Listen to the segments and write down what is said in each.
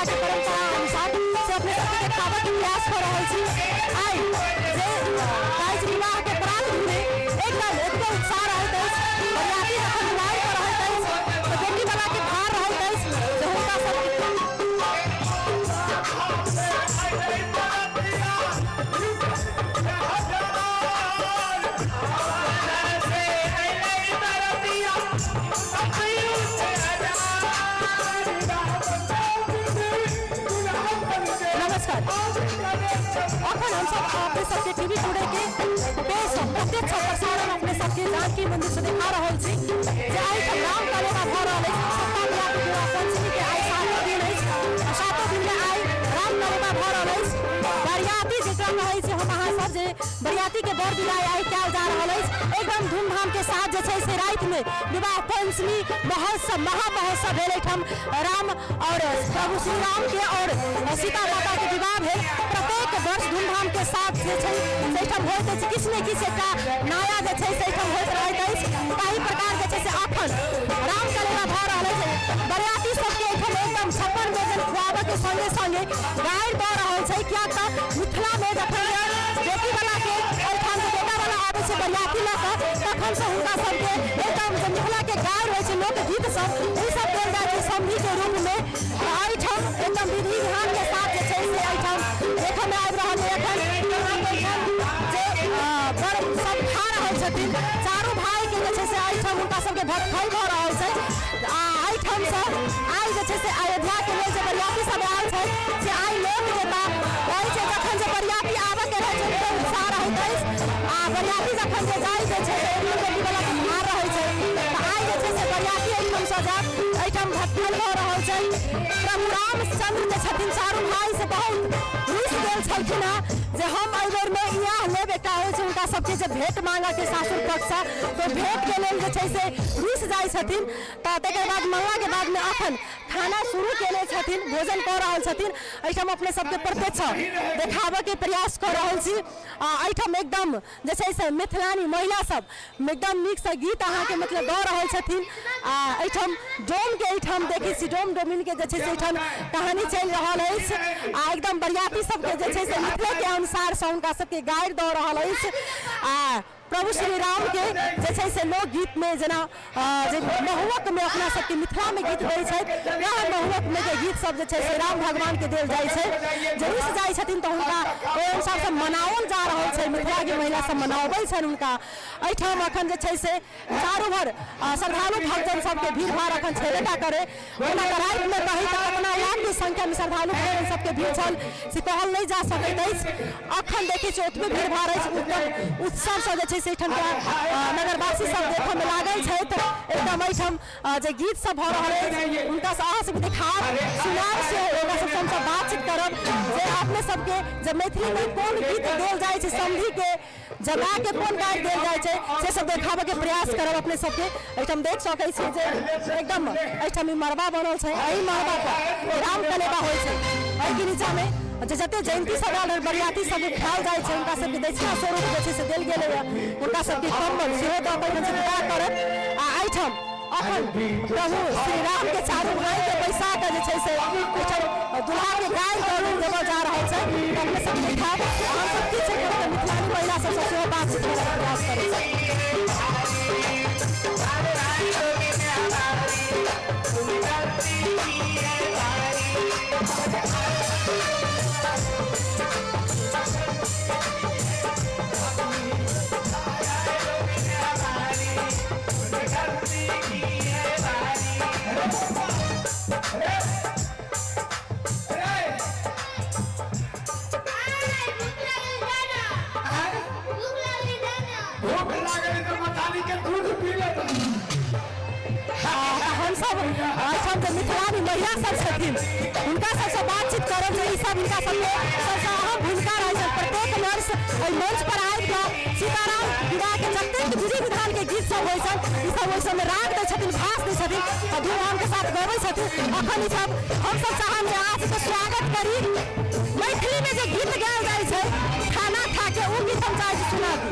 मिथिला के परंपरा अनुसार से अपने सबके देखाबे के प्रयास कर रहल छी। आई जे काज विवाह के प्रात में एकदम एते उत्साह रहत अछि, बरियाती जखन विवाह कर रहत अछि तो बेटी वाला के भार रहत अछि जे हुनका सब अखन हम सब अपने सबके टीवी टुडे के बेस प्रत्यक्ष प्रसारण अपने सबके जानकी मंदिर से दिखा रहल छी जे आई सब राम कलेवा भ रहल अछि। सप्ताह पंचमी के आई 7 दिन अछि, 7 दिन में आई राम कलेवा भ रहल अछि। बरियाती जेकरा कहै छै हम अहाँ सब जे बरियाती के बर विदाई आई कयल जा रहल अछि एकदम धूमधाम के साथ जे छै से रात में विवाह पंचमी महोत्सव महामहोत्सव भेल एठम राम और प्रभु श्री राम के और सीता माता के विवाह भेल। प्रत्येक वर्ष धूमधाम के साथ जे छै सेठम होइत अछि, किछु ने किछु एकटा नया जे छै सेठम होइत रहैत अछि। ताहि प्रकार जे छै से अखन राम कलेवा भ रहल अछि। बरियाती सबके एठम एकदम छप्पन भोजन खुआबे के संगे संगे गारि दऽ रहल छै, किया तऽ मिथिला में जखन बेटी वाला के एठाम बेटा वाला आबै छै बरियाती लऽ कऽ तखन से हुनका सबके एकदम जे मिथिला के गारि होइ छै लोकगीत सब ई सब देल जाइ छै समधी के रूप में। एठाम एकदम विधि विधान के साथ जे छै से एठाम देखय में आबि रहल है एखन जे बड़ सब खा रहल छथिन। चारू भाई के जे छै से एठाम हुनका सबके भक्ति भऽ रहल छै। एठाम से आई जे छै से अयोध्या के लेल जे बरियाती सब आयल छै से आई लोक जेता कहै छै जखन जे बरियाती आबे के रहै छै तऽ उत्साह रहैत अछि आ बरियाती जखन जे जाइ जे छै बेटी वाला के भार रहै छै तऽ आई जे छै से बरियाती एठाम से जायत एठाम भक्ति भऽ रहल छै। प्रभु रामचंद्र जे छथिन चारू भाई से बहुत रुस गेल छलखिन हेँ जे हम एहि बेर में इएह लेब। एकटा होइ छै हुनका सबके जे भेंट मांगे के सासुर पक्ष से तो भेंट के लेल जे छै से रुस जाइ छथिन तऽ तकर बाद मंगला के बाद में अखन खाना शुरू केले छथिन, भोजन कर रहल छथिन। एठाम अपने सबके प्रत्यक्ष देखाबे के प्रयास कर रहल छी। एठाम एकदम जे छै से मिथिलानी महिला सब एकदम नीक से गीत अहाँ के मतलब गा रहल छथिन। एठाम डोम के एठाम देखै छी डोम डोमिन के जे छै से एठाम कहानी चलि रहल अछि आ एकदम बरियाती सबके जे छै से मिथिला के अनुसार से हुनका सबके गारि दऽ रहल अछि। प्रभु श्री राम के जे छै से लोकगीत में जेना जे महुवक में अपना सबके मिथिला में गीत दै छै वह महुवक में के गीत सब जे छै से राम भगवान के देल जाइ छै। जे रुस जाइ छथिन तऽ हुनका ओहि अनुसार से मनाओल जा रहल छै, मिथिला के महिला सब मनाबै छनि हुनका। एठाम अखन जे छै से चारू भर श्रद्धालु भक्तजन सबके भीड़ भाड़ अखन छेबेटा करे। ओना राति में कही तऽ अपना लाख के संख्या में श्रद्धालु भक्तजन सबके भीड़ छल से कहल नहीं जा सकैत अछि। अखन देखै छी ओतबे भीड़ भाड़ अछि, एकदम उत्सव से जे छै से एठाम नगरवासी सब देखय में लागल छथि। एकदम एठाम जे गीत सब भऽ रहल अछि हुनका से अहाँ सब देखाब सुनाब से ओकरा सबसे हमसब बातचीत करब जे अपने सबके जे मैथिली में कोन गीत देल जाइ छै समधी के जगा के कोन गारि देल जाइ छै से सब देखाबे के प्रयास करब। अपने सबके एठाम देख सकै छी जे एकदम एठाम ई मरबा बनल छै, एही मरबा पर राम कलेवा होइ छै। एहि के नीचा में जते जयंती सब आयल बरियाती सब खायल जाइ छै हुनका सबके दक्षिणा स्वरूप जे छै से देल गेलै हुनका सबके कम्बल सेहो दऽ कऽ विदा करत। आ एठाम अखन प्रभु श्री राम के चारू भाई के बैसा के जे छै से एठाम दुल्हा के गारि गौरव देवल जा रहल छै। अपने सब देखाब हम सब किछु मिथिलानी महिला सब सेहो बातचीत करय के प्रयास करै मिथिलानी महिला सब छथिन हुनका सबसे बातचीत करब जे ई सब हिनका सबके सबसे अहम भूमिका रहै छै। प्रत्येक वर्ष एहि मंच पर आबि कऽ सीताराम विवाह के जतेक विधि विधान के गीत सब होइ छनि ई सब ओहि सबमे राग दै छथिन, भाष दै छथिन आ धूमधाम के साथ गबै छथिन। अखन ई सब हमसब चाहब जे अहाँ सबके स्वागत करी। मैथिली में जे गीत गायल जाइ छै खाना खा के ओ गीत हम चाहै छी सुनाबी।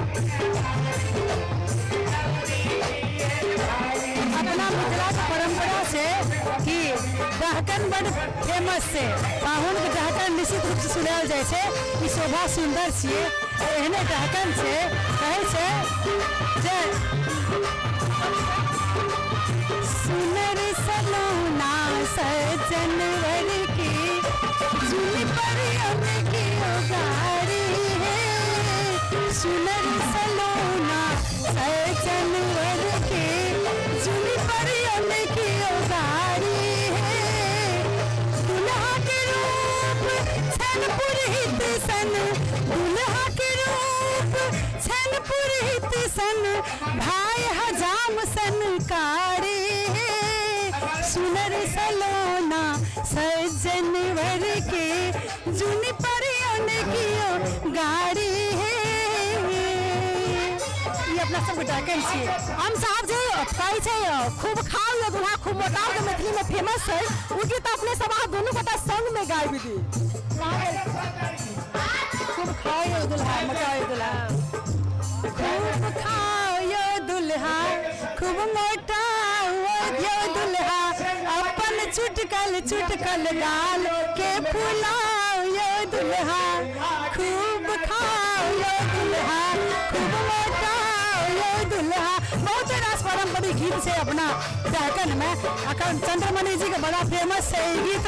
अपना मिथिला के परंपरा छै कि डहकन बड़ फेमस छै, पाहुन के डहकन निश्चित रूप से सुनायल जाइ छै। ई शोभा सुंदर छियै, एहने डहकन छै, कहै छै जे सुनर सलोना सजनवर की जुनी परियन की गाड़ी है। सुनर सलोना सजनवर की जुनी परियन की गाड़ी है। दुल्हा के रूप छन पुरहित सन, दुल्हा के रूप छन पुरहित सन, भाई हजाम सन कारी है। सुनर सलोना सजनवर के जुनी परियन की गाड़ी है। ये अपना सब डहकन छियै। हम साहब जे कहै छै खूब खाओ या दुल्हा खूब मोटाओ के मैथिली में फेमस है, उ गीत अपने सब अहाँ दोनों गोटा संग में गाबि दी। खूब खाओ या दुल्हा मोटाओ या दुल्हा, खूब खाओ या दुल्हा खूब मोटाओ या दुल्हा, अपन चुटकल चुटकल गाल के फुलाओ या दुल्हा। खूब खाओ या दुल्हा खूब मोटाओ या दुल्हा। बहुत रास पारंपरिक गीत छै अपना डहकन में। अखन चंद्रमणि जी के बड़ा फेमस है ई गीत।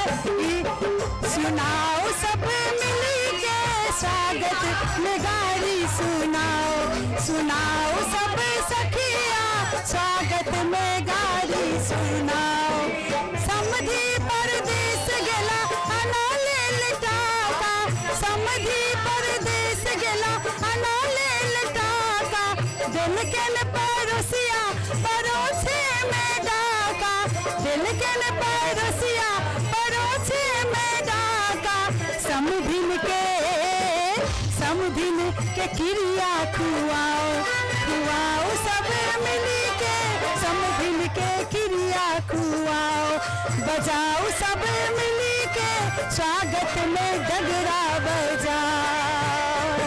सुनाओ सब मिली के स्वागत में गारी सुनाओ, सुनाओ सब सखिया स्वागत में गारी सुनाओ। समधि परदेश गेला अना लेल टाका, समधि परदेश गेला अना लेल टाका, दिल केन परोसिया परोछे में डाका, दिल केन परोसिया परोछे में डाका। समधिन के क्रिया खुआओ, खुआओ सब मिली के समधिन के क्रिया खुआओ। बजाओ सब मिली के स्वागत में डगरा बजाओ।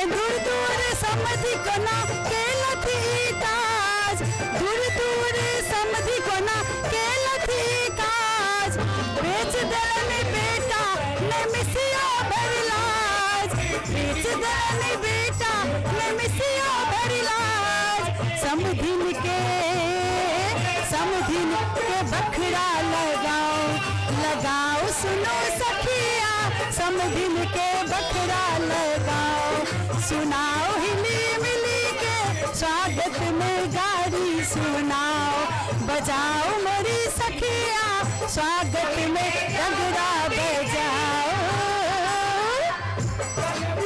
दूर दूर समधि कोना के लथी काज, दूर दूर समधि कोना के लथी काज। बेच दलनी बेटा ने मिसिया भरलाज, बेच दलनी बेटा ने मिसिया भरलाज। समधिन के बखरा लगाओ, लगाओ सुनो सखिया समधिन के बखरा लगाओ। सुनाओ हिली मिली के स्वागत में गारी सुनाओ। बजाओ मोरी सखिया स्वागत में डगरा बजाओ।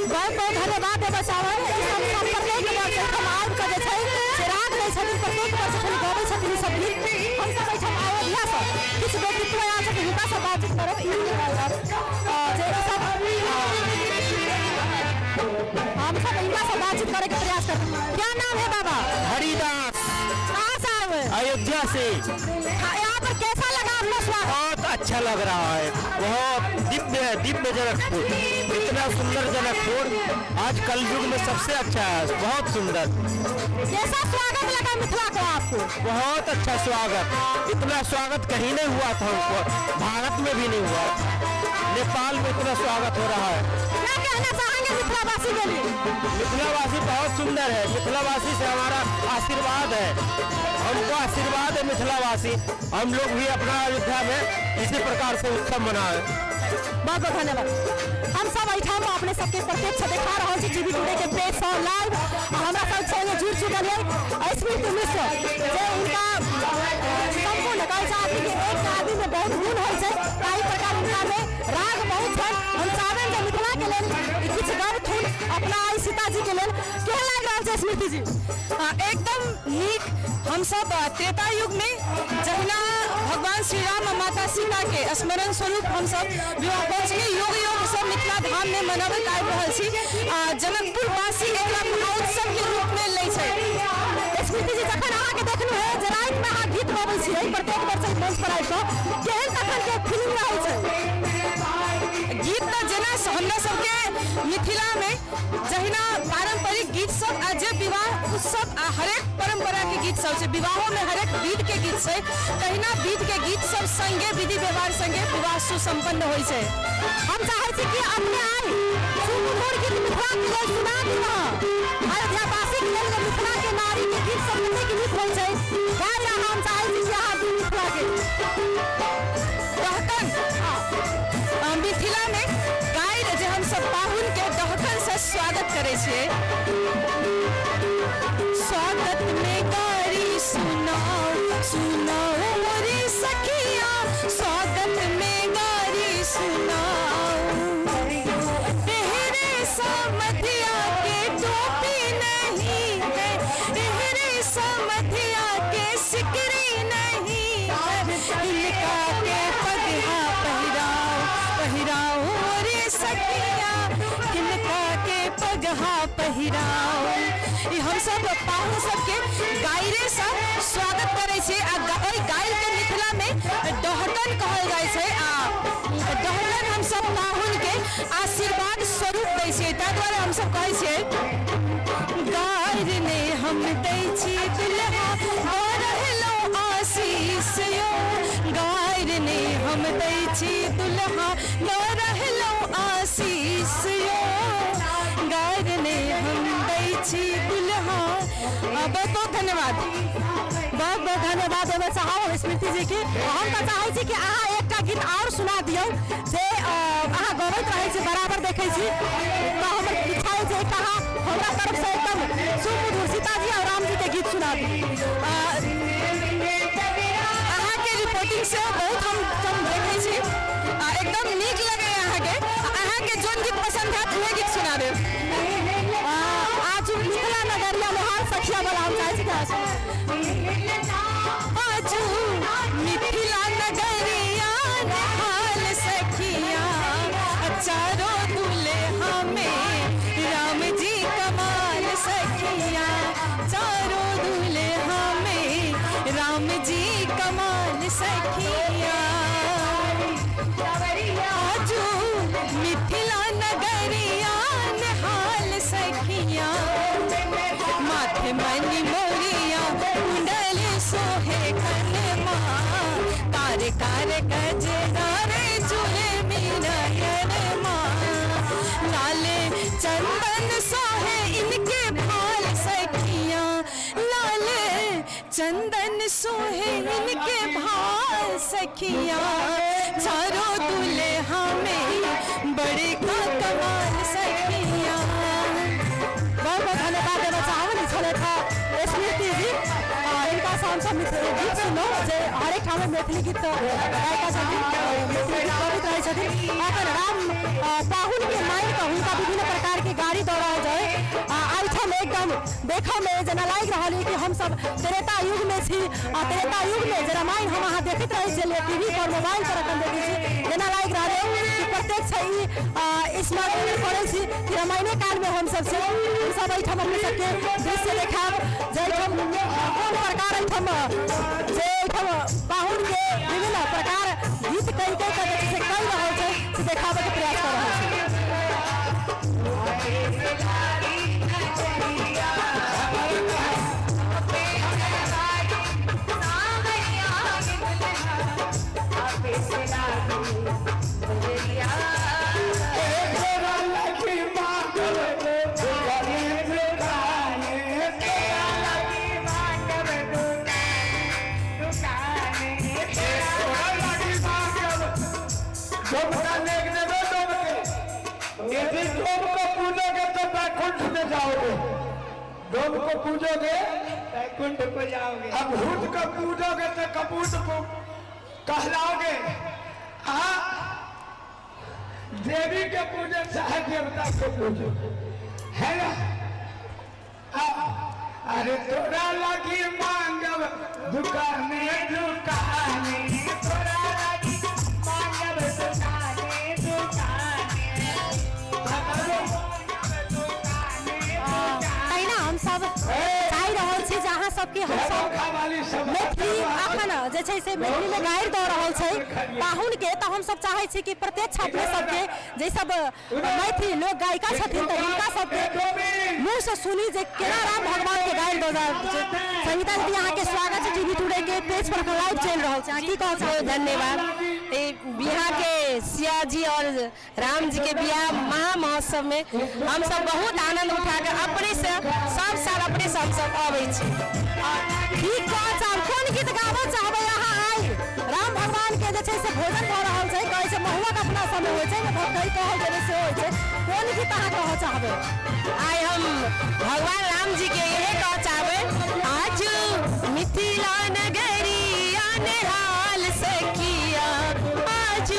बहुत बहुत धन्यवाद है बचावन। प्रत्येक वर्ष हम आबि कऽ जे छै चिराग दै छथिन, प्रत्येक वर्ष खाली गाबै छथिन सब गीत। हमसब एहिठाम अयोध्या से किछु व्यक्तित्व आयल छथिन, हुनका से बातचीत करब। ई जे सब हम सब इनका से बातचीत करे के प्रयास करते हैं। क्या नाम है बाबा? हरिदास, कहाँ से आए हुए? अयोध्या से। यहाँ पर कैसा लगा आपका स्वागत? बहुत अच्छा लग रहा है, बहुत दिव्य दिव्य जनकपुर, इतना सुंदर जनकपुर आज कलयुग में सबसे अच्छा है, बहुत सुंदर। कैसा स्वागत लगा मिथिला को आपको? बहुत अच्छा स्वागत, इतना स्वागत कहीं नहीं हुआ था हमको, भारत में भी नहीं हुआ, नेपाल में इतना स्वागत हो रहा है। क्या कहना चाहेंगे मिथिलावासी के लिए? मिथिलावासी बहुत सुंदर है, मिथिलावासी से हमारा आशीर्वाद है, हमको आशीर्वाद है मिथिलावासी। हम लोग भी अपना अयोध्या में इसी प्रकार से उत्सव मनाए। बहुत बहुत धन्यवाद। हम सब एहिठाम अपने सबके प्रत्यक्ष देखा रहल छी टीवी टुडे के पेज पर लाइव। हमरा सब संगे जुड़ चुकल है स्मृति मिश्र, जे उनका संपूर्ण कहै छै आदमी के एक आदमी में बहुत गुण होइ छै, ताहि प्रकार उनका में राग बहुत है। हम चाहबे जे मिथिला के लेल किछु गबथुन अपना आई सीताजी के लेल केहन लागि रहल छै स्मृति जी? एकदम नीक। हम सब त्रेता युग में जहिना भगवान श्री राम और माता सीता के स्मरण स्वरूप हम सब विवाह पंचमी योग योग सब मिथिला धाम में मनाबैत आबि रहल छी। जनकपुर वासी एकरा महोत्सव के रूप में लै छै। स्मृति जी जखन अहाँ के देखलहुँ है जे राति में अहाँ गीत गबै छियै प्रत्येक वर्ष मंच पर आबि कऽ, केहन तखन के फीलिंग रहै छै? गीत तो जेना हमरा सबके मिथिला में जहिना पारंपरिक गीत सब आ जे विवाह उत्सव आ हरेक परंपरा के गीत सब छै, विवाहों में हरेक विध के गीत छै, तहिना विध के गीत सब संगे विधि व्यवहार संगे विवाह सुसंपन्न होइ छै। हम चाहे छी कि अपने आई सुमधुर गीत मिथिला के लेल सुना दी अयोध्यावासी के लेल मिथिला के नारी के गीत सब कते गीत होइ छै, गाय हम चाहे छी कि अहाँ दी मिथिला के दहकन। मिथिला में गाय जे हम सब पाहुन के दहकन से स्वागत करे छियै। स्वागत में गारी सुनाओ सुनाओ मोरे सखिया, स्वागत में गारी सुनाओ। तेरे समधिया के टोपी नहीं है, तेरे समधिया के सिकरी नहीं है, इनका के पगहा पहिराओ पहिराओ रे सखिया, इनका के पगहा पहिराओ। ई हम सब पाहुन सबके गायरे से स्वागत करे छै आ ओइ गायल के मिथिला में दहकन कहल जाइ छै। आ दहकन हम सब पाहुन के आशीर्वाद स्वरूप दै छै, ताहि दुआरे हम सब कहै छियै गायर ने हम दै छी दुल्हा रहलो आशीष यो, गायर ने हम दै छी दुल्हा रहलो आशीष यो, गायर ने हम दै छी दुल्हा। बहुत बहुत धन्यवाद, बहुत बहुत धन्यवाद देवे चाहब स्मृति जी की। हम तो चाहे छी कि अहाँ एकटा गीत और सुना दियौ जे अहाँ गबैत रहे छी बराबर देखे छी, तो हमर इच्छा है जे एकटा अहाँ हमरा तरफ से एकदम सुमधुर सीताजी और राम जी के गीत सुना दी। अहाँ के रिपोर्टिंग से बहुत हम देखे छी, एकदम नीक लगे अहाँ के जोन गीत पसंद है वह गीत सुना देब। आज मिथिला नगरिया में हर सखिया वाला हम चाहे छी कि आज मिथिला नगरिया हाल सखिया, चारों दुल्हा में राम जी कमाल सखिया, चारों दुल्हा में राम जी कमाल सखिया। आज मिथिला नगरिया हाल सखिया, माथे मनी मोरिया कुंडल सोहे कनमा, कार कार गजरारे चूले मीनयन माँ, लाले चंदन सोहे इनके भाल सखिया, लाले चंदन सोहे इनके भाल सखिया, चारों दुल्हा में बड़े का कमाल सखिया। बहुत बहुत धन्यवाद देना चाहब छले था स्मृति जी। इनका से हम सब गीत सुनो जे हरेक ठाम मैथिली गीत गायिका छथिन, मैथिली गीत गबैत रहै छथिन। अपन राम पाहुन के माइन के हुनका विभिन्न प्रकार के गाड़ी दौड़ाओ जाए। आइठम एकदम देखो में जना लाग रहल है कि हम सब त्रेता युग में छी। त्रेता युग में जे रामायण हम अहाँ देखैत रहै छलियै टीवी पर मोबाइल पर अपन देखै छी, जना लाग रहल है कि प्रत्यक्ष ई स्मरण में पड़ै छी कि रामायणे काल में हम सब छी। हम सब एहिठाम अपने सबके दृश्य देखाब जे कोन प्रकार एहिठाम जे एहिठाम पाहुन के विभिन्न प्रकार गीत कई से कई रहल छै से देखाबे के प्रयास कर रहल छै। डोम को पूजोगे बैकुंठ को जाओगे, अब भूत को पूजोगे तो कपूत को कहलाओगे। हाँ, देवी के पूजे चाहे देवता को पूजो, है ना? अरे तोरा लगी मांगब दुकाने दुकाने, तोरा लगी मांगब दुकाने दुकाने, हम सब चाहि रहल छी जहाँ सब सबके हम सब मैथिली अखन जे छै से मैथिली में गाड़ि दऽ रहल छै पाहुन के, तऽ हम सब चाहै छी कि प्रत्यक्ष अपने सबके जे सब मैथिली लोक गायिका छथिन तऽ हिनका सबके मुँह से सुनी जे केना राम भगवान के गाड़ि दऽ रहल छै। संगीता दीदी अहाँ के स्वागत है टीवी टुडे के पेज पर लाइव चल रहा है, की कहब चाहब? धन्यवाद। बिहार के सिया जी और राम जी के बियाह महा महोत्सव में हम सब बहुत आनंद उठा के अपने से सब साल अपने से हम सब आबै छी। ठीक कहब चाहब, कोन गीत गाबऽ चाहबै अहाँ? आइ राम भगवान के जे छै से भोजन भऽ रहल छै, कहै छै महुआक अपना समय होइ छै, भक्ति कहल गेलै से होइ छै, कोन गीत अहाँ कहऽ चाहबै? आइ हम भगवान राम जी के यही कह चाहबै, आज मिथिला नगरिया निहाल सखिया, आज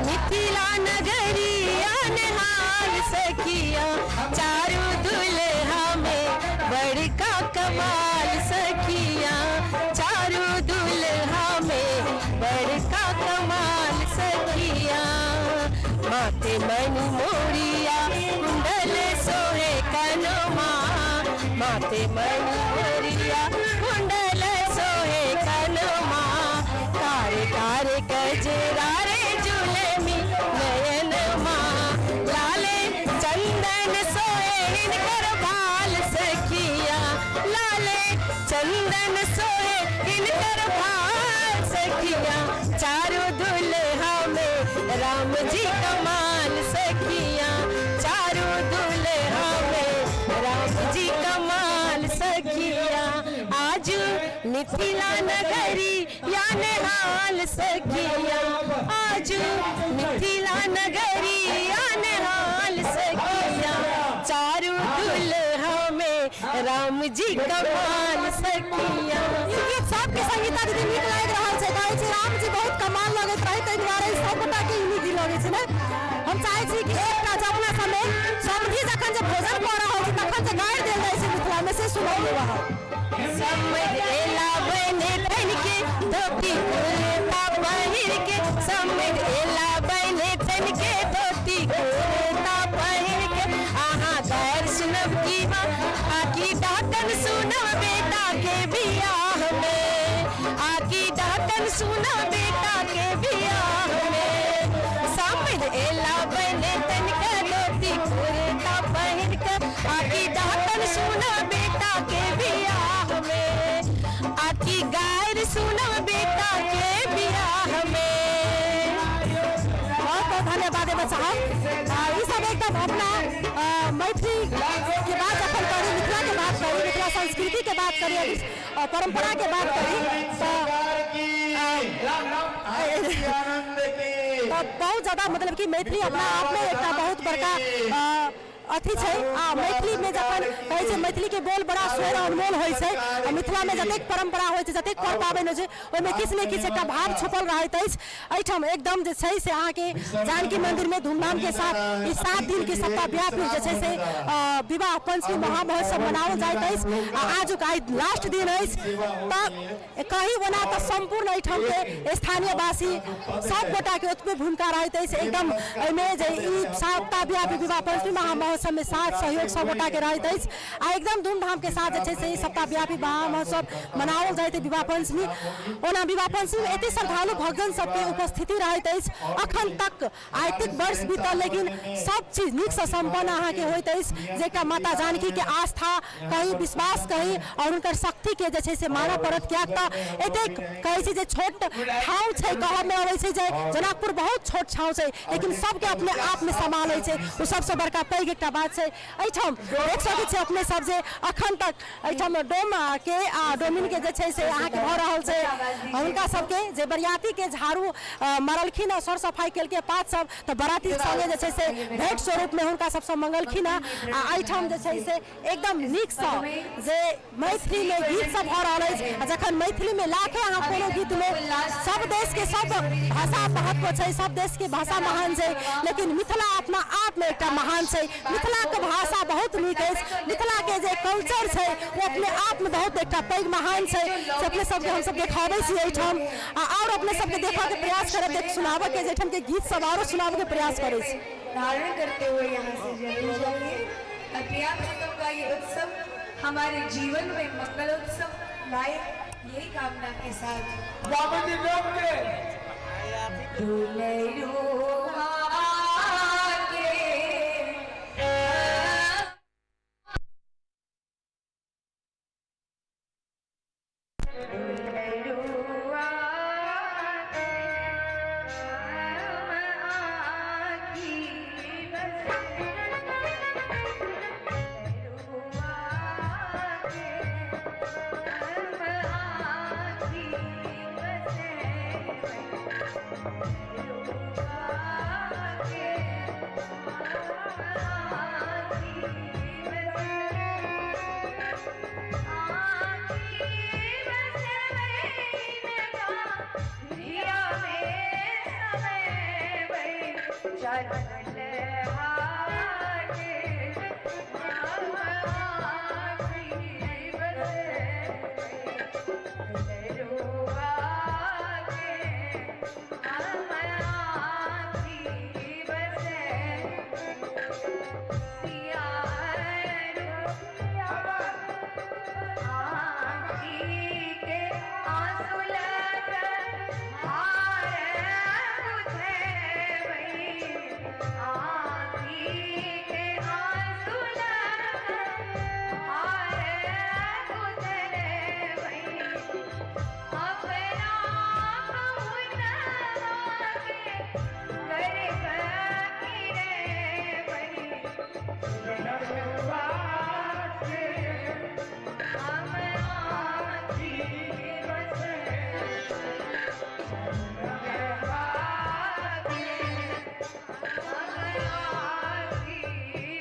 मिथिला नगरिया निहाल सखिया, चारू दुल्हा में बड़का कमाल सखिया, चारू दुल्हा में बड़का कमाल सखिया, माथे मणि मोरिया कुंडल सोहे कनमा, माथे मणि मोरिया कुंडल सोहे कनमा, कार कार गजरा रे जुलमी नयन माँ, लाले चंदन सोहे इनकर भाल सखिया, लाले चंदन सोहे इनकर भाल सखिया, चारों दुल्हा में राम जी कमाल सखिया, चारों दुल्हा में राम जी कमाल सखिया, आज मिथिला नगरी या निहाल सखिया, आज मिथिला नगरी या निहाल सखिया, चारों दुल्हा में राम जी कमाल सखिया। ई गीत सबके संगीता दीदी नीक लागि रहल छै, कहै छै राम जी बहुत कमाल लगैत रहै, ताहि दुआरे सब गोटा के नीक लगै छै ने। हम चाहै छी कि एकटा जब अपना समय समधी जखन जे भोजन कऽ रहल छै तखन जे गाड़ि देल जाइ छै मिथिला में से सुनाउ अहाँ। समझ एला बने तन के धोती कुर्ता पहिर के, समझ एला बने तन के धोती कुर्ता पहिर के, आहा गैर सुनब की माँ आकी डाकन सुनब बेटा के बियाह में, आकी डाकन सुनब बेटा के बियाह में, समझ एला बने तन के धोती कुर्ता पहिर के, आकी डाकन सुनब बेटा के बियाह में, आकी गायर सुनब बेटा के बियाह में। बहुत बहुत धन्यवाद बच्चा। ई सब एकदम अपना मैथिली के बात अपन करी, मिथिला के बात करी, मिथिला संस्कृति के बात करी, परंपरा के बात करी, तो बहुत ज्यादा मतलब कि मैथिली अपना आप में एक बहुत बड़का अथी छै। मैथिली में जखन कहै छै मैथिली के बोल बड़ा स्वर अनमोल होइ छै, मिथिला में जतेक परंपरा होइ छै, जतेक पर्व पाबनि होइ छै, ओहिमे किछु ने किछु एकटा भाव छुपल रहैत अछि। एहिठाम एकदम जे छै से अहाँके जानकी मंदिर में धूमधाम के साथ ई 7 दिन के सप्ताहव्यापी जे छै से विवाह पंचमी महामहोत्सव मनाओल जाइत अछि। आजुक आइ लास्ट दिन अछि, तऽ कहीं बना तऽ संपूर्ण एहिठाम के स्थानीय वासी सब गोटा के ओतबे भूमिका रहैत अछि। एकदम एहिमे जे ई सप्ताहव्यापी विवाह पंचमी महामहोत्सव में साथ सहयोग सब गोटा के रहैत अछि, आ एकदम धूमधाम के साथ जे छै से ई सप्ताहव्यापी महामहोत्सव मनाओल जाइत अछि। विवाह पंचमी ओना विवाह पंचमी में एते श्रद्धालु भक्तजन सबके उपस्थिति रहैत अछि। अखन तक आर्थिक वर्ष बीतल लेकिन सब चीज नीक से संपन्न अहाँ के होइत अछि, जेकरा माता जानकी के आस्था कहीं विश्वास कहीं और उनकर शक्ति के जे छै से मानऽ पड़त। कियाक तऽ एतेक कहै छै जे छोट ठाव छै, कहब में अबै छै जे जनकपुर बहुत छोट ठाव छै, लेकिन सबके अपने आप में संभालै छै, ओ सबसे बड़का पैघ एकटा बात छै। एहिठाम देख सकै छी अपने सब जे अखन तक एहिठाम डोम के आ डोमिन के जे छै से अहाँके भऽ रहल छै, हुनका सबके जे बरियाती के झाड़ू मारलखिन, सर सफाई केलकै पात सब, तऽ बराती संगे जे छै से भेंट स्वरूप में हुनका सबसँ मंगलखिन। आ एहिठाम जे छै से एकदम नीक सँ जे मैथिली में गीत सब भऽ रहल अछि। आ जखन मैथिली में लाखे अहाँ कोनो गीत में सब देश के सब भाषा महत्व छै, सब देश के भाषा महान छै, लेकिन मिथिला अपना आप में एकटा महान छै। मिथिला के भाषा बहुत नीक अछि, मिथिला के जे कल्चर छै वो अपने आप में बहुत एकटा पैघ महान छै, से अपने सबके हम सब देखाबै छी एहिठाम। और अपने सबके देखा के प्रयास करब, देख सुनाबऽ के एहिठाम के गीत सब और सुनाबऽ के प्रयास करै छी। धारण करते हुए यहाँ से जरूर जाइए। अतिया का ये उत्सव हमारे जीवन में मंगल उत्सव लाए यही कामना के साथ। बाबा जी रोक के दुलरुआ के दुलरुआ आखी बस दुलरुआ के आखी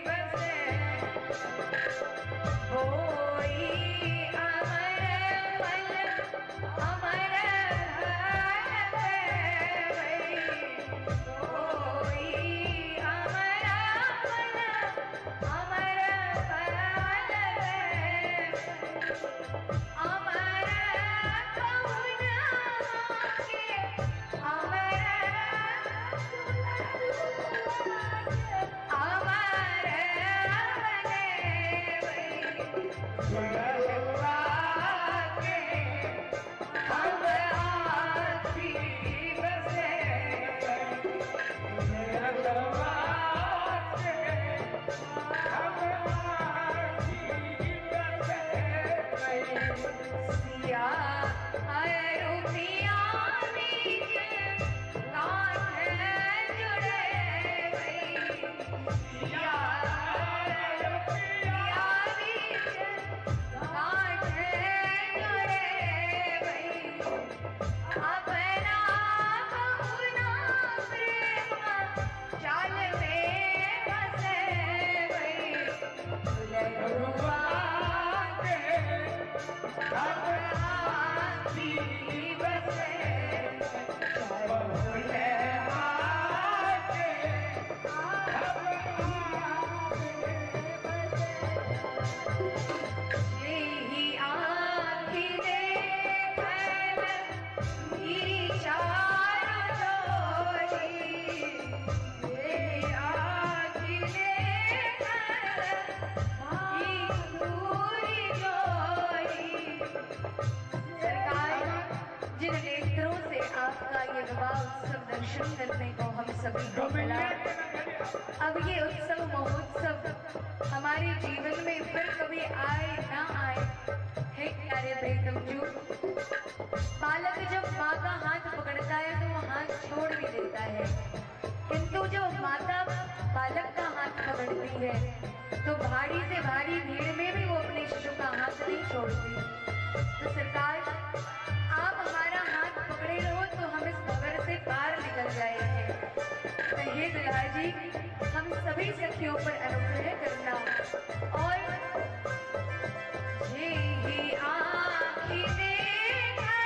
बस दर्शन करने को हम सभी को मिला। अब ये उत्सव महोत्सव हमारे जीवन में फिर कभी आए ना आए। हे प्यारे प्रीतम जी, बालक जब माँ का हाथ पकड़ता है तो वो हाथ छोड़ भी देता है, किंतु जब माता बालक का हाथ पकड़ती है तो भारी से भारी भीड़ में भी वो अपने शिशु का हाथ नहीं छोड़ती। तो सरकार, आप हमारा हाथ पकड़े रहो तो हम इस भंवर से पार निकल जाएंगे। तो हे दुलार जी, हम सभी सखियों पर अनुग्रह करना और ये ही आँखी देखन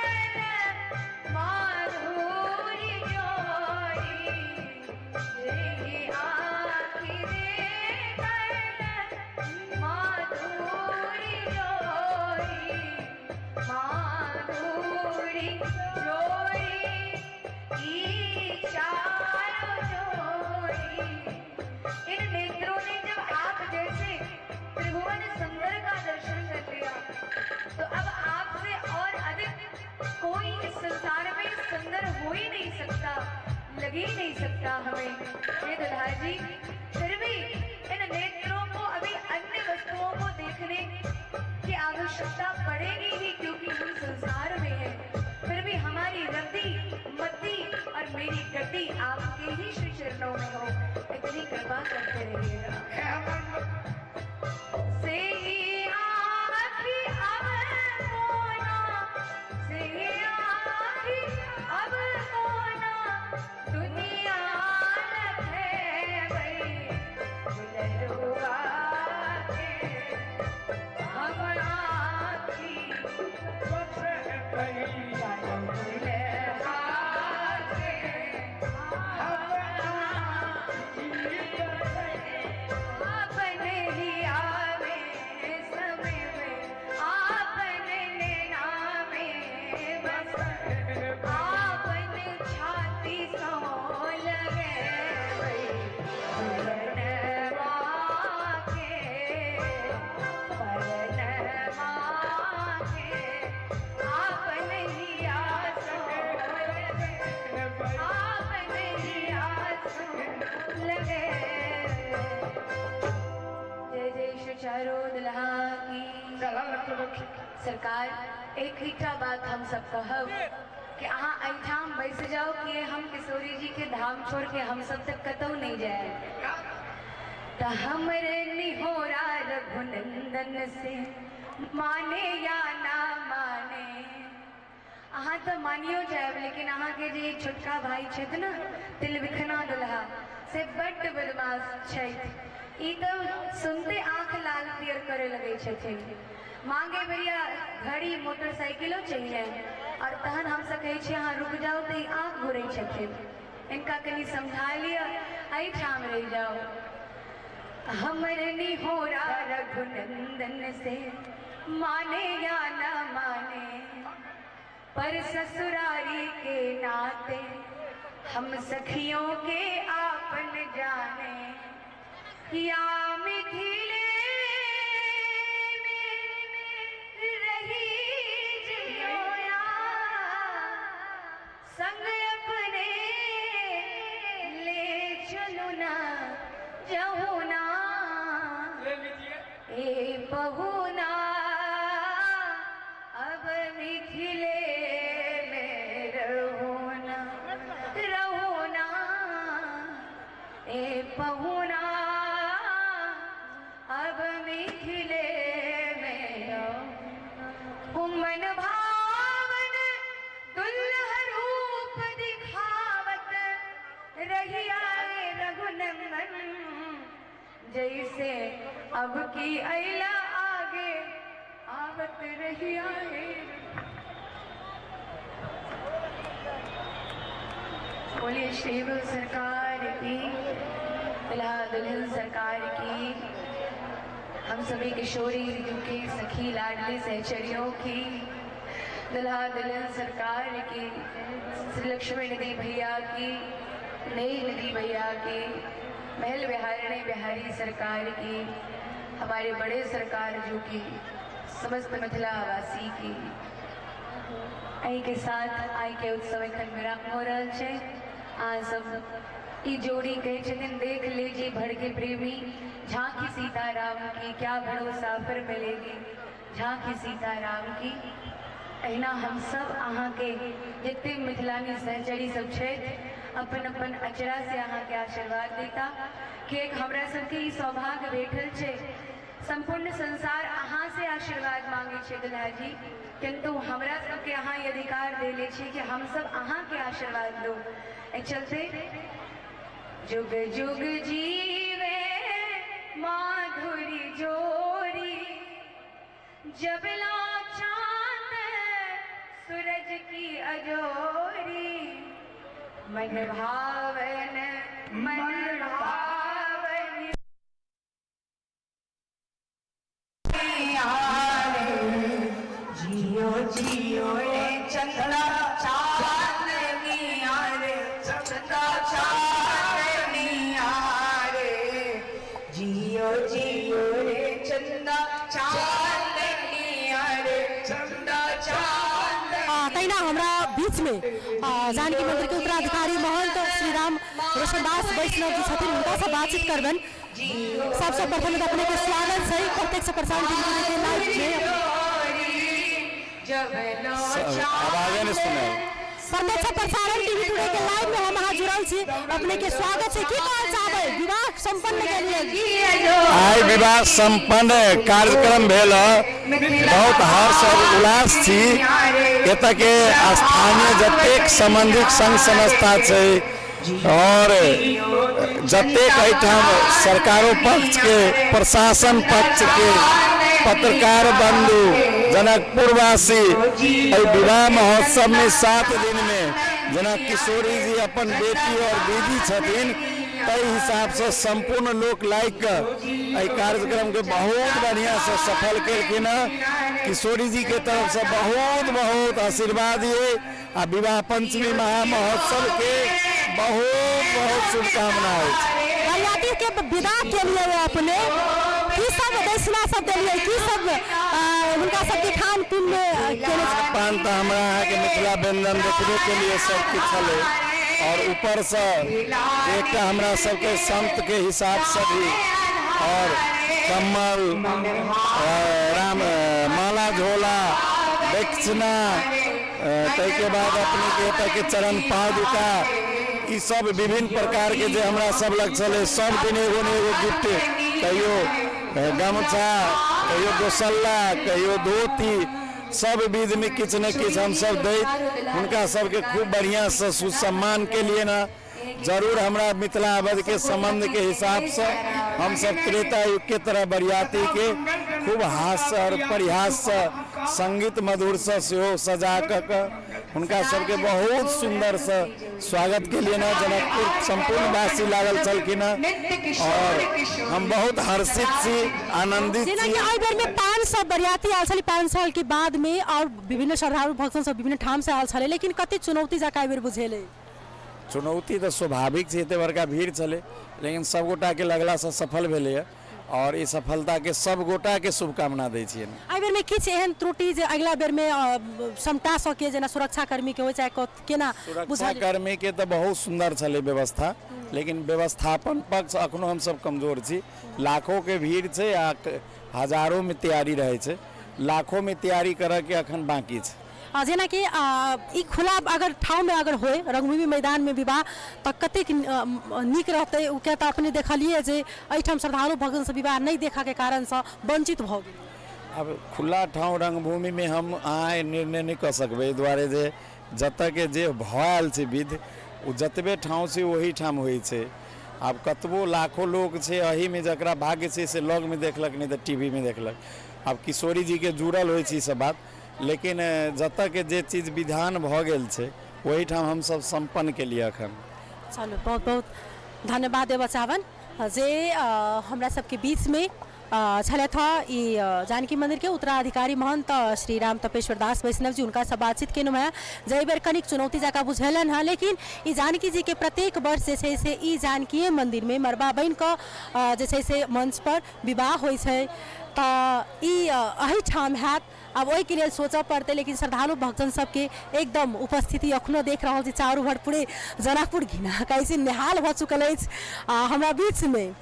माधुरी जोड़ी, ये ही आँखी देखन माधुरी जोड़ी, माधुरी जोड़ी ई चारों जोड़ी। इन नेत्रों ने जब आप जैसे त्रिभुवन लग ही नहीं सकता हमें हे दुल्हा जी। फिर भी इन नेत्रों को अभी अन्य वस्तुओं को देखने की आवश्यकता पड़ेगी ही, क्योंकि हम संसार में हैं। फिर भी हमारी रद्दी मद्दी और मेरी गद्दी आपके ही श्री चरणों में हो, इतनी कृपा करते रहिएगा। से आखी अब कोना, से आखी अब कोना, दुनिया लगे भई दुलरुआ के, हम आखी आपने ही आवे समय में, आपने नैना में बस, आपने छाती सो लगे भई दुल्हनवा के, परनवा के, आपने ही आसो लगे, आपने ही आसो लगे। जय जय श्री चारों दुल्हा की सरकार। एक हीठा बात हम सब कहब कि अहाँ एहिठाम बैस जाओ कि हम किशोरी जी के धाम छोड़ के हम सब तक कतौ नहीं जाए। तो हमरे निहोरा रघुनंदन से माने या ना माने, अहाँ तो मानियो जाए, लेकिन अहाँ के जे छोटका भाई छथि ना तिलबिखना दुल्हा से बड्ड बदमाश छथि। ई तो सुनते आंख लाल पियर करे लगे छथिन। मांगे बेरिया घड़ी मोटरसाइकिलो चाहिए और तहन हम सब कहे छी अहाँ रुक जाओ तो ई आंख घुरे छथिन। इनका कनी समझा लिया, एहिठाम रह जाओ। हमर निहोरा रघुनंदन से माने या न माने, पर ससुरारी के नाते हम सखियों के आपन जाने। या मिथिले में रही जियोया, संग अपने ले चलो ना जहुना, ए बहुना अब मिथिले में रहोना, रहोना ए बहुना अब मिथिले में रहो। मन भावन दुल्ह रूप दिखावत रही आए रघुनंदन, जैसे अब की अइला आगे आवत रही आए। बोलिए श्री गुरु सरकार की, दुल्हा दुल्हन सरकार की, हम सभी किशोरी रिजू के सखी लाडली सहचरियों की, दुल्हा दुल्हन सरकार की, श्री लक्ष्मी निधि भैया की, नई निधि भैया की, महल बिहारिणी बिहारी सरकार की, हमारे बड़े सरकार जो की, समस्त मिथिला वासी की। आई के साथ आई के उत्सव एखन विराम हो रहल छै। अहाँ सब ई जोड़ी कहे छथिन देख लीजिए भड़के प्रेमी, झांकी सीताराम की क्या भरोसा फिर मिलेगी, झांकी सीताराम की। अहिना हम सब अहाँ के जितने मिथिलानी सहचरी सब छथि अपन अपन अचरा से अहाँ के आशीर्वाद देता कि एक हमरा सबके ई सौभाग्य भेटल छै। संपूर्ण संसार अहाँ से आशीर्वाद मांगे छे दुल्हा जी, किंतु हमरा सबके अहाँ ये अधिकार देले छे कि हम सब अहाँ के आशीर्वाद दो। ए चलते जुग जुग जीवे माधुरी जोरी, जबला चांद सूरज की अजोरी, मन भावन मन भावन जियो जियो रे चंद्रा चांदनिया रे, चंद्रा चांदनिया रे, जियो जियो रे चंद्रा चांदनिया रे, चंद्रा चांद। तैना हमरा बीच में जानकी मंदिर के उत्तराधिकारी महंत श्री राम रोशनदास वैष्णव जी छथिन हुनका से बातचीत करबन। सबसे प्रथम तो अपने के स्वागत है प्रत्यक्ष प्रसारण टीवी के लाइव में। आवाज़ नहीं सुनाई। प्रत्यक्ष प्रसारण टीवी टुडे के लाइव में हम यहाँ जुड़ल छी। अपने के स्वागत है। की कहल चाहबै विवाह संपन्न केलिए? आइ विवाह संपन्न कार्यक्रम भेल। बहुत हर्ष और उल्लास छी। एतऽ के स्थानीय जतेक संबंधित संघ संस्था छै और जतेक एहिठाम सरकारो पक्ष के प्रशासन पक्ष के पत्रकार बंधु जनकपुरवासी विवाह महोत्सव में 7 दिन में जेना किशोरी जी अपन बेटी और दीदी छथिन ताहि हिसाब से संपूर्ण लोक लाइक कार्यक्रम के बहुत बढ़िया से सफल केलखिन। किशोरी जी के तरफ से बहुत बहुत आशीर्वाद ये आ विवाह पंचमी महामहोत्सव के बहुत बहुत शुभकामनाएं। बरियाती के विदा के लिए अपने की सब दक्षिणा सब देलिए? की सब हुनका सबके खान पीन में केने पान तो हमारा यहाँ के मिथिला व्यंजन देखने के लिए सब कुछ चले और ऊपर से एक हमरा सबके संत के हिसाब से भी और कम्मल राम माला झोला दक्षिणा तै के बाद अपने के चरण पादुका ई सब विभिन्न प्रकार के जो हमरा सब लग चले सब दिन एगो ने एगो गिफ्ट कहियो गमछा कहियो गोसल्ला कहियो धोती सब विध में किछ न किछ हम सब दैत उनका सबके खूब बढ़िया से सुसम्मान के लिए ना जरूर हमरा मिथिला अवध के संबंध के हिसाब से हम सब त्रेता युग के तरह बरियाती के खूब हास्य और परिहास से संगीत मधुर से सेहो सजा कर उनका सबके बहुत सुंदर से स्वागत के लिए ना जनकपुर संपूर्ण वासी लागल चलखिन और हम बहुत हर्षित छी आनंदित छी। एहि बेर में 500 बरियाती आयल छली 5 साल के बाद में और विभिन्न श्रद्धालु भक्तन सब विभिन्न ठाम से आयल छले लेकिन कते चुनौती जका एहि बेर बुझेले? चुनौती तो स्वाभाविक छै एते बड़का भीड़ चले लेकिन सब गोटा के लगला से सफल भेले और इस सफलता के सब गोटा के शुभकामना दै छियै। एहि बेर में किछ एहन त्रुटि जे अगला बेर में समटा सके जेना सुरक्षा कर्मी के होय चाहे केना सुरक्षा कर्मी के तो बहुत सुंदर चले व्यवस्था लेकिन व्यवस्थापन पक्ष अखनो हम सब कमजोर छी। लाखों के भीड़ छै आ हजारों में तैयारी रहे छै लाखों में तैयारी करे के अखन बाकी छै। जेना कि ई खुला अगर ठाव में अगर होय रंगभूमि मैदान में विवाह तो कतेक नीक रहते क्या तो अपने देखलिए जे एहिठाम श्रद्धालु भक्तन से विवाह नहीं देखा के कारण से वंचित भ गेल। अब खुला ठाव रंगभूमि में हम आए निर्णय नहीं कर सकबे द्वारे जे जतऽ के जे भयल छै विध ओ जतबे ठाव से वही ठाम होइ छै। आब कतबो लाखों लोग छै एही में जकरा भाग्य छै से लग में देखलक नहीं तो टीवी में देखलक। अब किशोरी जी के जुड़ल होइ छै सब बात लेकिन जतऽ के जे चीज विधान भ गेल छै वही ठाम हम सब संपन्न के लिए अखन। चलो बहुत बहुत धन्यवाद देव चाहबन जे हमरा सबके बीच में छलथ ई जानकी मंदिर के उत्तराधिकारी महंत श्री राम तपेश्वर दास वैष्णव जी उनका से बातचीत केलहुँ है जे बेर कनिक चुनौती जका बुझेलन है लेकिन ई जानकी जी के प्रत्येक वर्ष जे छै से ई जानकीय मंदिर में मरबा बन कऽ जे छै से मंच पर विवाह होइ छै तऽ ई एही ठाम हैत। अब वही के लिए सोचा पड़ते लेकिन श्रद्धालु भक्तन सबके एकदम उपस्थिति अखनो देख रहा चारू भर पूरे जनकपुर घिना कैसे निहाल भ चुकल हमरा बीच में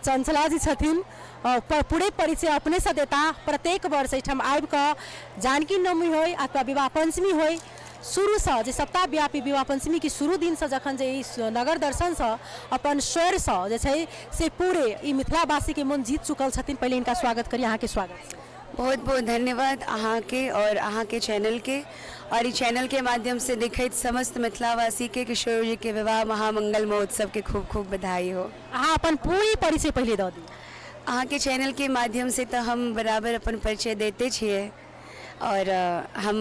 चंचला जी छथिन पूरे परिचय अपने से देता प्रत्येक वर्ष एहिठाम आबि कऽ जानकी नवमी होय अथवा विवाह पंचमी होय शुरू से जे सप्ताह व्यापी विवाह पंचमी की शुरू दिन से जखन जे नगर दर्शन से अपन स्वर से जे छै से पूरे ई मिथिलावासी के मन जीत चुकल छथिन। पहले इनका स्वागत करिए। अहाँ के स्वागत। बहुत बहुत धन्यवाद अहाँ के और अहाँ के चैनल के और इस चैनल के माध्यम से देखैत समस्त मिथिलावासी के किशोर जी के विवाह महामंगल महोत्सव के खूब खूब बधाई हो। अहाँ अपन पूरी परिचय पहले दऽ दी। अहाँ के चैनल के माध्यम से तो हम बराबर अपन परिचय देते छिए और हम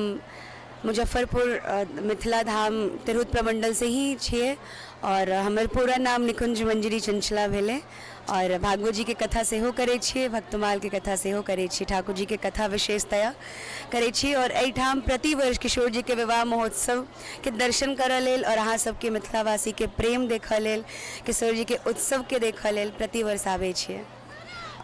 मुजफ्फरपुर मिथिला धाम तिरहुत प्रमंडल से ही छिए और हमर पूरा नाम निकुंज मंजरी चंचला भेले और भागवत जी के कथा सेहो करे छिए भक्तमाल के कथा सेहो करे छिए ठाकुर जी के कथा विशेषतया करे छिए और एहिठाम प्रति वर्ष किशोर जी के विवाह महोत्सव के दर्शन करऽ लेल और अहाँ सबके मिथिलावासी के प्रेम देखऽ लेल किशोर जी के उत्सव के देखऽ लेल प्रति वर्ष आबै छिए।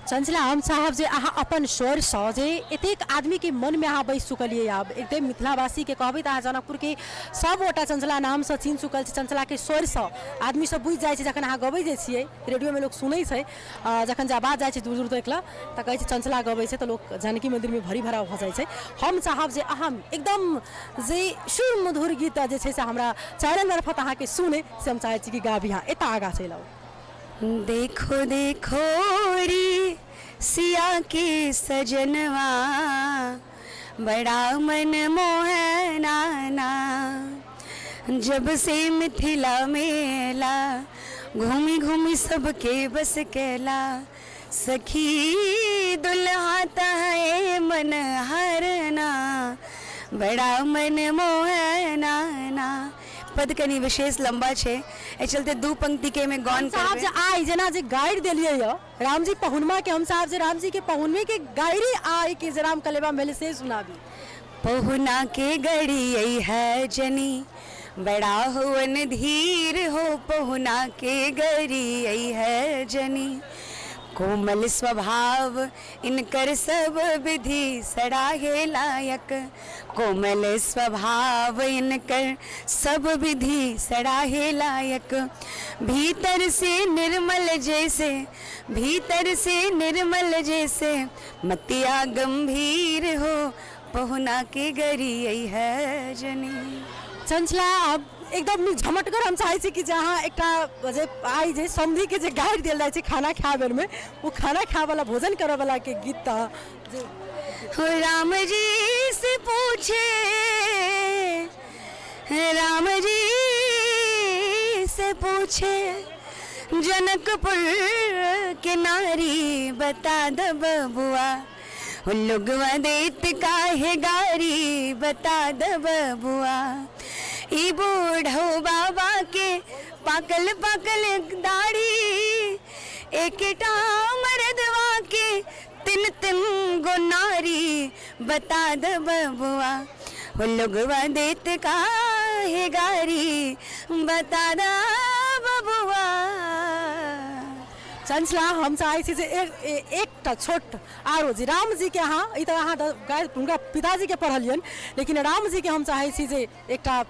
चंचला हम साहब जे अहाँ अपन स्वर सँ जे एतेक आदमी के मन में अहाँ बैस चुकलिए आब एकदम मिथिलावासी के कहबै तऽ अहाँ जनकपुर के सब गोटा चंचला नाम से चिन्ह चुकल छै। चंचला के स्वर सँ आदमी सब बुझि जाइ छै जखन अहाँ गबै जे छियै रेडियो में लोग सुनै छै जखन जे आवाज जाइ छै दूर दूर तक तऽ कहै छै चंचला गबै छै तऽ लोग जानकी मंदिर में भरी भरा भऽ जाइ छै। हम चाहब जे अहाँ एकदम जे सुर मधुर गीत जे छै से हमरा चारण मार्फत अहाँ के सुने से हम चाहै छी कि गाबी अहाँ एता आगाँ चलि आउ। देखो देखो री सिया के सजनवा बड़ा मन मोहनाना जब से मिथिला मेला घूमी घूमी सबके बस केला सखी दुल्हाता है मन हरना बड़ा मन मोहनाना। पद कनी विशेष लंबा छे ए चलते दू पंक्ति के में गौन साहब जे आई जना जे गाइड देलिए य राम जी पहुनमा के हम साहब जे राम जी के पहुनमे के गायरी आई के जे राम कलेवा मेले से सुनाबी। पहुना के गड़ी है जनी बड़ा हुवन धीर हो पहुना के गड़ी है जनी कोमल स्वभाव इनकर सब विधि सराहे लायक कोमल स्वभाव इनकर सब विधि सराहे लायक भीतर से निर्मल जैसे मतिया गंभीर हो पहुना के गरी है जनी। चंचला अब एकदम झमटकर हम चाहे छी कि जहाँ एकटा जे आई जे समधी के जे गाइड दियल जाय छै खाना खाए बेर में वो खाना खाए वाला भोजन करे वाला के गीत हो राम जी से पूछे जनकपुर के नारी बता द बबुआ लोगवा देत काहे गारी बता द बबुआ ई बूढ़ो बाबा के पाकल पाकल दाढ़ी एकटा मर्दवा के तिन तिन गो नारी बता द बबुआ लोगवा देत काहे गारी बता द बबुआ। चंचला हम चाहे छी जे एकटा छोट आरो जी राम जी के अहाँ ई तऽ अहाँ हुनका पिताजी के पढ़लियन लेकिन राम जी के हम चाहे छी जे एकटा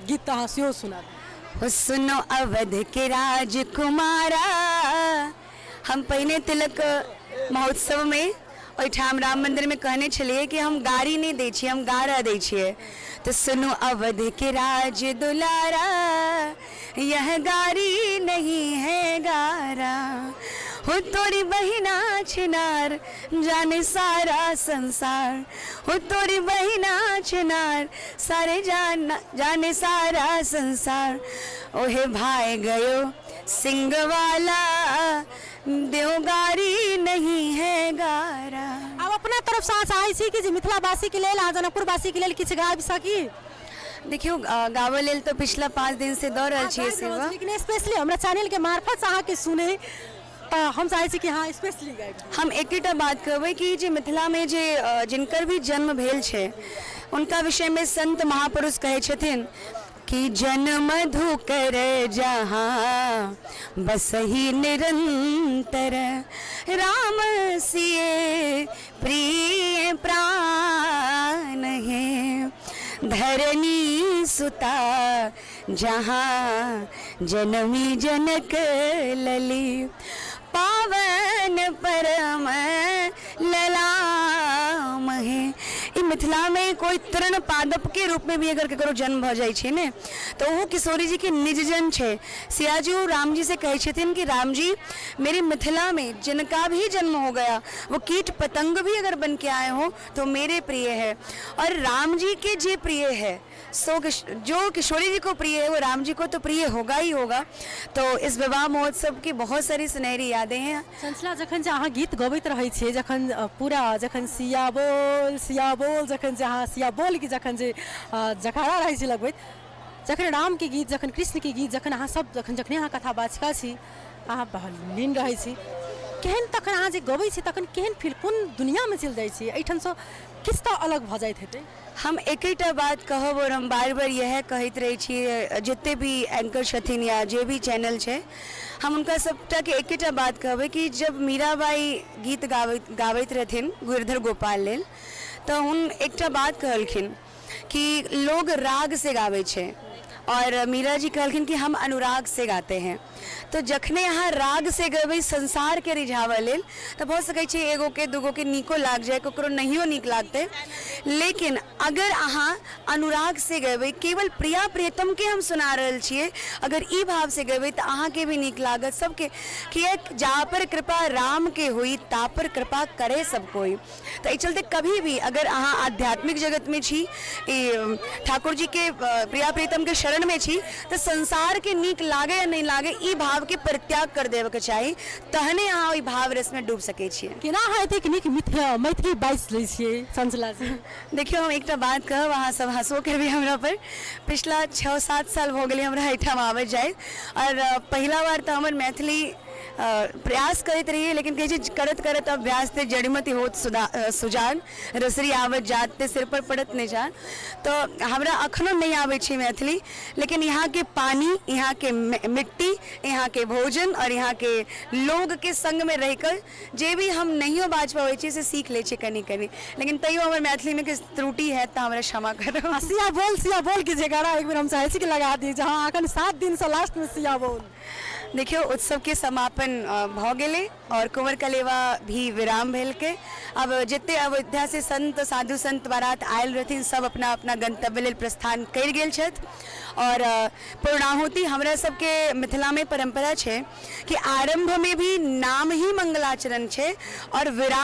गीत अहाँ सेहो सुनाबी। सुनो अवध के राजकुमारा हम पहिने तिलक महोत्सव में ओहिठाम राम मंदिर में कहने छलिए कि हम गारी नहीं दै छियै हम गारा दै छियै तो सुनो अवध के राज दुलारा यह गारी नहीं है गारा हो तोरी बहिना छिनार जाने सारा संसार हो तोरी बहिना छिनार सारे जाने सारा संसार ओहे भाई गयो सिंह वाला देवगारी नहीं है गारा। अब अपना तरफ से चाहे छी कि जे मिथिलावासी के लेल जनकपुरवासी के लेल किछु गाबि सकी। देखियो गावल लेल तो पिछला 5 दिन से दौड़ रहल छियै सेवा लेकिन स्पेशली हमरा चैनल के मार्फत अहाँ के सुने तऽ हम चाहे छी कि हाँ स्पेशली गाबि। हम एकटा बात कहबै कि जे मिथिला में जे जिनकर भी जन्म भेल छै उनका विषय में संत महापुरुष कहै छथिन कि जन्म धुकर जहाँ बसही निरंतर राम सिए प्रिय प्राण है धरनी सुता जहाँ जनमी जनक लली पावन परम ललाम है। मिथिला में कोई तरण पादप के रूप में भी अगर ककरो जन्म भ जाय छै ने तो वो किशोरी जी के निज जन छै। सियाजी राम जी से कहे छथिन कि राम जी मेरी मिथिला में जिनका भी जन्म हो गया वो कीट पतंग भी अगर बन के आए हो तो मेरे प्रिय है और राम जी के जे प्रिय है सो जो किशोरी जी को प्रिय है वो राम जी को तो प्रिय होगा ही होगा। तो इस विवाह महोत्सव की बहुत सारी सुनहरी यादें हैं। चंचला जखन जे अहाँ गीत गबैत रहै छियै जखन पूरा जखन सिया बोल जखन जे अहाँ सिया बोल की जखन जे जकारा रहै छै लगबैत जखन राम के गीत जखन कृष्ण के गीत जखन अहाँ सब जखन अहाँ कथावाचिका छी अहाँ लीन रहै छी केहन तखन अहाँ जे गबै छी तखन केहन फील कोन दुनिया में चलि जाइ छी एहिठाम सँ किस तरह अलग भ जाइत हेतै? हम एकटा बात कहब और हम बार बार यह कहते रहे छियै, जितने भी एंकर छथिन या जे भी चैनल छै, हम उनका सबटा के एकटा बात कहबै कि जब मीराबाई गीत गाबैत रहथिन गिरधर गोपाल लेल, तो हुन एकटा बात कहलखिन कि लोग राग से गावे छे और मीरा जी कहलखिन कि हम अनुराग से गाते हैं। तो जखने यहाँ राग से गबै संसार के रिझावा लेल तो भऽ सकै छै एगो के दूगो के नीको लाग जाए, ककरो नहियो नीक लागतै, लेकिन अगर अहाँ अनुराग से गबै, केवल प्रिया प्रियतम के हम सुना रहल छियै, अगर ई भाव से गबै तो अहाँ के भी नीक लागत सबके, किएक जा पर कृपा राम के हुई ता पर कृपा करे सब कोई। तो एहि चलते कभी भी अगर अहाँ आध्यात्मिक जगत में छी, ठाकुर जी के प्रिया प्रियतम के शरण में छी, तो संसार के नीक लागे या नहीं लागे ई भाव के परित्याग कर देवे के चाही, तहने अहाँ ओइ भाव रस में डूब सकै छियै। केना हेतै कि नीक मैथिली बाइस लै छियै संसला से? देखियो हम एकटा बात कहब, अहाँ सब हंसो के भी हमरा पर। पिछला 6-7 साल हो गेलै हमरा एहिठाम आबे जाए, और पहला बार तो हमर मैथिली प्रयास करते रहिए, लेकिन कहे करत करत अभ्यास ते जड़ीमती होत सुजान, रसरी आवत जात ते सिर पर पड़त नहीं जान। तो हमरा अखनो नहीं आवे छे मैथिली, लेकिन यहाँ के पानी, यहाँ के मिट्टी, यहाँ के भोजन और यहाँ के लोग के संग में रहकर जे भी हम नहीं बाज पावे छे से सीख ले छे कनी कनी, लेकिन तैयो हमर मैथिली में किस त्रुटि है तो हमरा क्षमा करो। सिया बोल की जगह एक बार हम साहसी के लगा दी, जहाँ अखन 7 दिन से लास्ट में सिया बोल। देखियो उत्सव के समापन भ गेले और कुंवर कलेवा भी विराम भेल के। अब जितने अयोध्या से संत साधु संत बारात आयल रहथिन, सब अपना अपना गंतव्य लेल प्रस्थान कर गेल छथि। और पूर्णाहुति हमरा सबके मिथिला में परंपरा छे कि आरंभ में भी नाम ही मंगलाचरण छे और विराम